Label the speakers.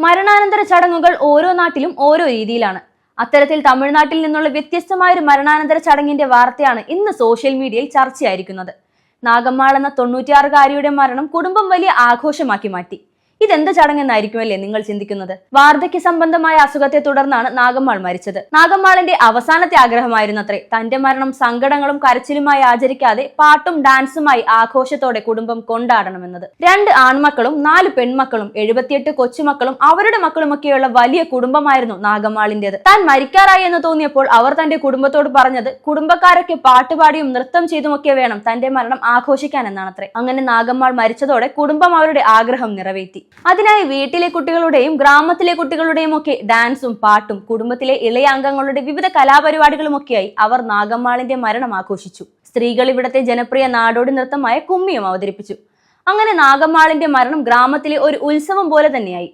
Speaker 1: മരണാനന്തര ചടങ്ങുകൾ ഓരോ നാട്ടിലും ഓരോ രീതിയിലാണ്. അത്തരത്തിൽ തമിഴ്നാട്ടിൽ നിന്നുള്ള വ്യത്യസ്തമായ ഒരു മരണാനന്തര ചടങ്ങിന്റെ വാർത്തയാണ് ഇന്ന് സോഷ്യൽ മീഡിയയിൽ ചർച്ചയായിരിക്കുന്നത്. നാഗമ്മാൾ എന്ന 96-കാരിയുടെ മരണം കുടുംബം വലിയ ആഘോഷമാക്കി മാറ്റി. ഇതെന്ത് ചടങ്ങെന്നായിരിക്കുമല്ലേ നിങ്ങൾ ചിന്തിക്കുന്നത്? വാർദ്ധക്യ സംബന്ധമായ അസുഖത്തെ തുടർന്നാണ് നാഗമ്മാൾ മരിച്ചത്. നാഗമ്മാളിന്റെ അവസാനത്തെ ആഗ്രഹമായിരുന്നത്രേ തന്റെ മരണം സങ്കടങ്ങളും കരച്ചിലുമായി ആചരിക്കാതെ പാട്ടും ഡാൻസുമായി ആഘോഷത്തോടെ കുടുംബം കൊണ്ടാടണമെന്നത്. 2 ആൺമക്കളും 4 പെൺമക്കളും 78 കൊച്ചുമക്കളും അവരുടെ മക്കളുമൊക്കെയുള്ള വലിയ കുടുംബമായിരുന്നു നാഗമ്മാളിന്റേത്. താൻ മരിക്കാറായി എന്ന് തോന്നിയപ്പോൾ അവർ തന്റെ കുടുംബത്തോട് പറഞ്ഞത് കുടുംബക്കാരൊക്കെ പാട്ടുപാടിയും നൃത്തം ചെയ്തുമൊക്കെ വേണം തന്റെ മരണം ആഘോഷിക്കാൻ എന്നാണത്രേ. അങ്ങനെ നാഗമ്മാൾ മരിച്ചതോടെ കുടുംബം അവരുടെ ആഗ്രഹം നിറവേറ്റി. അതിനായി വീട്ടിലെ കുട്ടികളുടെയും ഗ്രാമത്തിലെ കുട്ടികളുടെയും ഒക്കെ ഡാൻസും പാട്ടും കുടുംബത്തിലെ ഇളയ അംഗങ്ങളുടെ വിവിധ കലാപരിപാടികളുമൊക്കെയായി അവർ നാഗമ്മാളിന്റെ മരണം ആഘോഷിച്ചു. സ്ത്രീകൾ ഇവിടത്തെ ജനപ്രിയ നാടോടി നൃത്തമായ കുമ്മിയും അവതരിപ്പിച്ചു. അങ്ങനെ നാഗമ്മാളിന്റെ മരണം ഗ്രാമത്തിലെ ഒരു ഉത്സവം പോലെ തന്നെയായി.